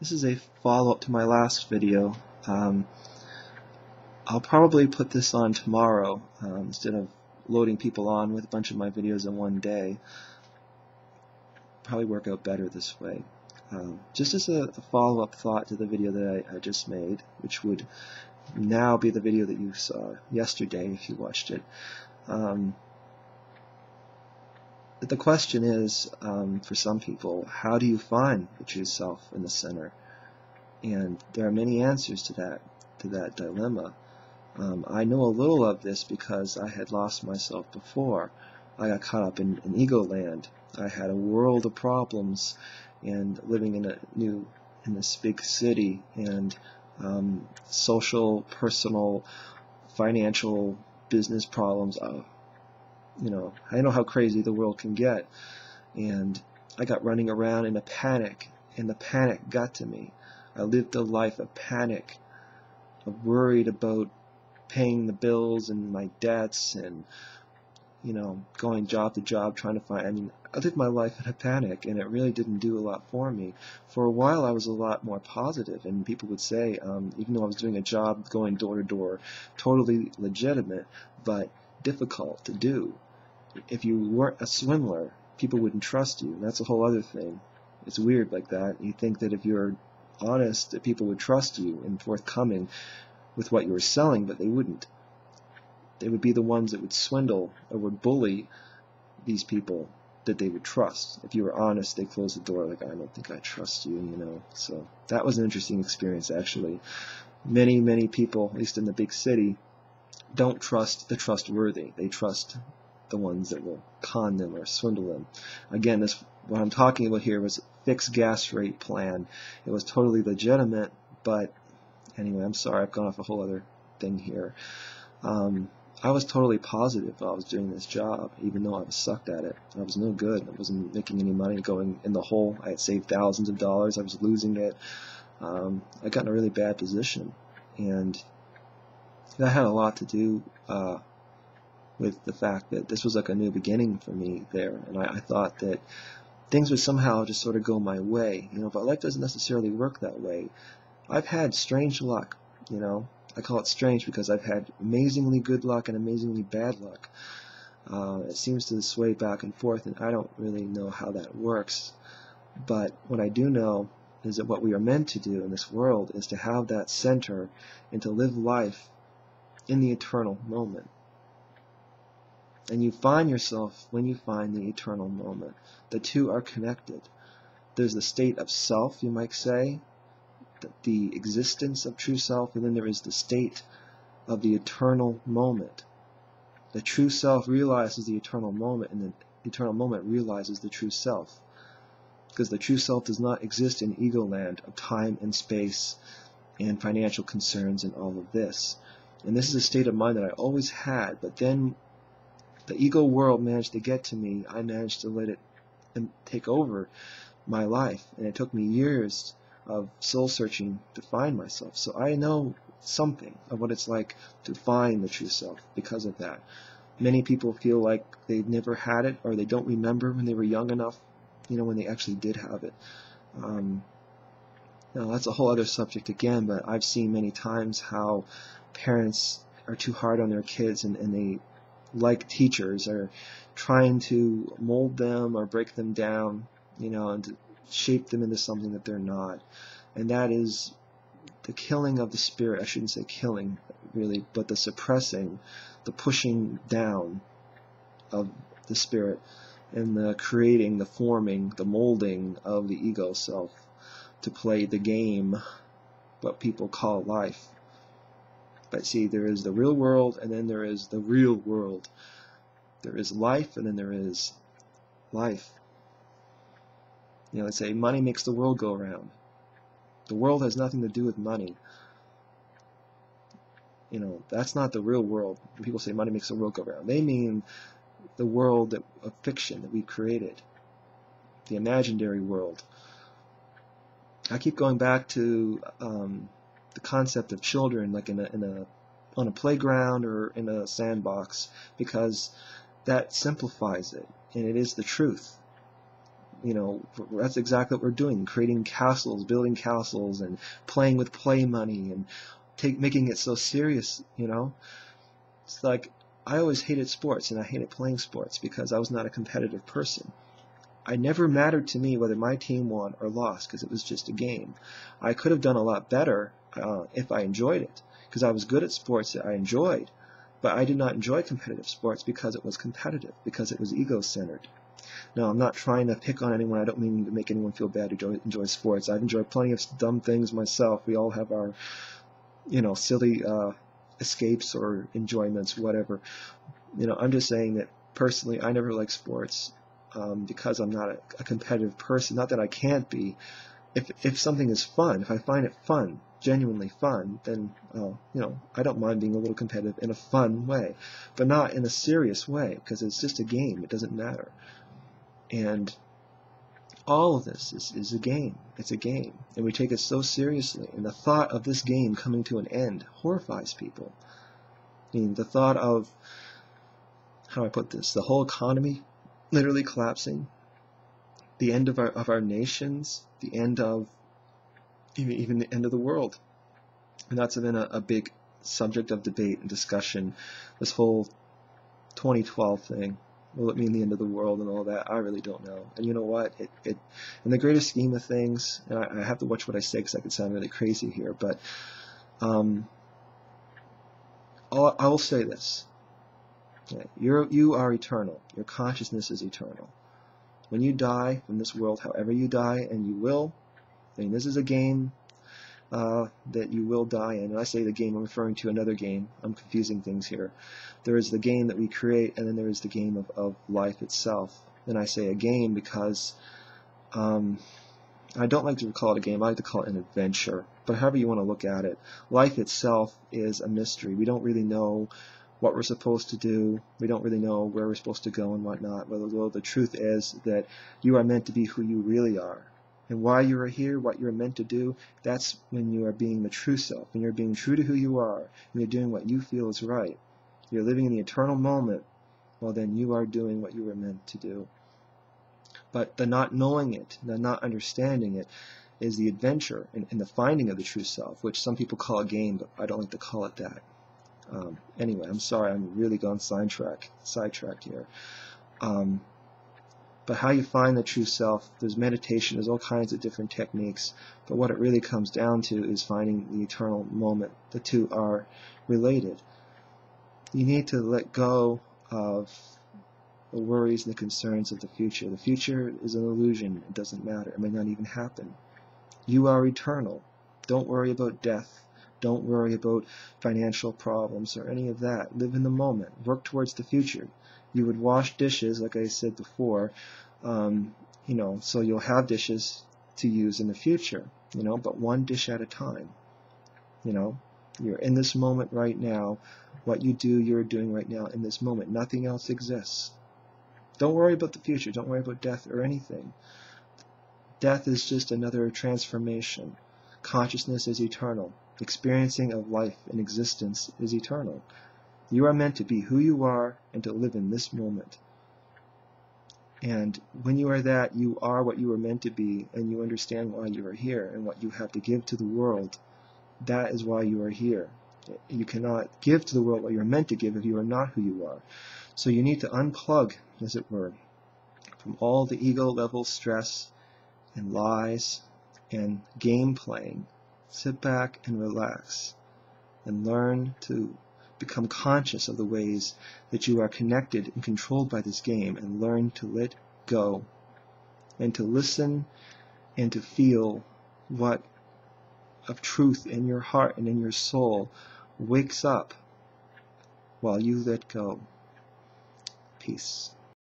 This is a follow-up to my last video. Um, I'll probably put this on tomorrow instead of loading people on with a bunch of my videos in one day. Probably work out better this way. Just as a follow-up thought to the video that I just made, which would now be the video that you saw yesterday if you watched it. The question is, for some people, how do you find the true self in the center? And there are many answers to that dilemma. I know a little of this because I had lost myself before. I got caught up in ego land. I had a world of problems, and living in this big city, and social, personal, financial, business problems. I know how crazy the world can get, and I got running around in a panic, and the panic got to me. I lived a life of panic, of worried about paying the bills and my debts, and going job to job trying to find. I lived my life in a panic, and it really didn't do a lot for me. For a while, I was a lot more positive, and people would say, even though I was doing a job going door to door, totally legitimate, but difficult to do. If you weren't a swindler, people wouldn't trust you. That's a whole other thing. It's weird like that. You think that if you're honest, that people would trust you and forthcoming with what you were selling, but they wouldn't. They would be the ones that would swindle or would bully these people that they would trust. If you were honest, they close the door like, I don't think I trust you, So that was an interesting experience, actually. Many, many people, at least in the big city, don't trust the trustworthy. They trust the ones that will con them or swindle them. Again, what I'm talking about here was a fixed gas rate plan. It was totally legitimate, but anyway, I'm sorry, I've gone off a whole other thing here. I was totally positive while I was doing this job, even though I was sucked at it. I was no good. I wasn't making any money, going in the hole. I had saved thousands of dollars. I was losing it. I got in a really bad position, and that had a lot to do with the fact that this was like a new beginning for me there, and I thought that things would somehow just sort of go my way, but life doesn't necessarily work that way. I've had strange luck, I call it strange because I've had amazingly good luck and amazingly bad luck. It seems to sway back and forth, and I don't really know how that works. But what I do know is that what we are meant to do in this world is to have that center and to live life in the eternal moment. And you find yourself when you find the eternal moment. The two are connected. There's the state of self, you might say, the existence of true self, and then there is the state of the eternal moment. The true self realizes the eternal moment, and the eternal moment realizes the true self. Because the true self does not exist in ego land of time and space and financial concerns and all of this. And this is a state of mind that I always had, but then the ego world managed to get to me. I managed to let it take over my life, and it took me years of soul searching to find myself. So I know something of what it's like to find the true self because of that. Many people feel like they've never had it, or they don't remember when they were young enough, when they actually did have it. Now that's a whole other subject again, but I've seen many times how parents are too hard on their kids, and they, like teachers, are trying to mold them or break them down, and to shape them into something that they're not. And that is the killing of the spirit. I shouldn't say killing, really, but the suppressing, the pushing down of the spirit, and the creating, the forming, the molding of the ego self to play the game, what people call life. But see, there is the real world, and then there is the real world. There is life, and then there is life. They say money makes the world go around. The world has nothing to do with money. That's not the real world. When people say money makes the world go around, they mean the world of fiction that we created, the imaginary world. I keep going back to the concept of children, like on a playground or in a sandbox, because that simplifies it, and it is the truth. You know, that's exactly what we're doing, creating castles, building castles, and playing with play money, and making it so serious, you know. It's like, I always hated sports, and I hated playing sports because I was not a competitive person. It never mattered to me whether my team won or lost because it was just a game. I could have done a lot better if I enjoyed it, because I was good at sports that I enjoyed, but I did not enjoy competitive sports because it was competitive, because it was ego-centered. Now, I'm not trying to pick on anyone. I don't mean to make anyone feel bad who enjoy sports. I've enjoyed plenty of dumb things myself. We all have our, you know, silly escapes or enjoyments, whatever. You know, I'm just saying that personally, I never liked sports because I'm not a competitive person. Not that I can't be. If something is fun, if I find it fun, genuinely fun, then you know, I don't mind being a little competitive in a fun way, but not in a serious way, because it's just a game. It doesn't matter. And all of this is a game. It's a game, and we take it so seriously. And the thought of this game coming to an end horrifies people. I mean, the thought of, how do I put this, the whole economy literally collapsing, the end of our nations, the end of even the end of the world. And that's been a big subject of debate and discussion, this whole 2012 thing. Will it mean the end of the world and all that? I really don't know. And you know what? In the greater scheme of things, and I have to watch what I say because I could sound really crazy here, but I will say this. Yeah, you are eternal. Your consciousness is eternal. When you die from this world, however you die, and you will, I mean, this is a game that you will die in. And I say the game, I'm referring to another game. I'm confusing things here. There is the game that we create, and then there is the game of life itself. And I say a game because I don't like to call it a game. I like to call it an adventure. But however you want to look at it, life itself is a mystery. We don't really know what we're supposed to do. We don't really know where we're supposed to go and whatnot. Well, the truth is that you are meant to be who you really are. And why you are here, what you're meant to do, that's when you are being the true self. When you're being true to who you are, and you're doing what you feel is right. You're living in the eternal moment, well then you are doing what you were meant to do. But the not knowing it, the not understanding it, is the adventure and the finding of the true self, which some people call a game, but I don't like to call it that. Anyway, I'm sorry, I'm really gone sidetracked here. But how you find the true self, there's meditation, there's all kinds of different techniques, but what it really comes down to is finding the eternal moment. The two are related. You need to let go of the worries and the concerns of the future. The future is an illusion. It doesn't matter. It may not even happen. You are eternal. Don't worry about death. Don't worry about financial problems or any of that. Live in the moment. Work towards the future. You would wash dishes, like I said before, you know, so you'll have dishes to use in the future, you know, but one dish at a time. You know, you're in this moment right now. What you do, you're doing right now in this moment. Nothing else exists. Don't worry about the future. Don't worry about death or anything. Death is just another transformation. Consciousness is eternal. Experiencing of life and existence is eternal. You are meant to be who you are and to live in this moment. And when you are that, you are what you were meant to be, and you understand why you are here and what you have to give to the world. That is why you are here. You cannot give to the world what you are meant to give if you are not who you are. So you need to unplug, as it were, from all the ego-level stress and lies and game playing. Sit back and relax and learn to become conscious of the ways that you are connected and controlled by this game, and learn to let go and to listen and to feel what of truth in your heart and in your soul wakes up while you let go. Peace.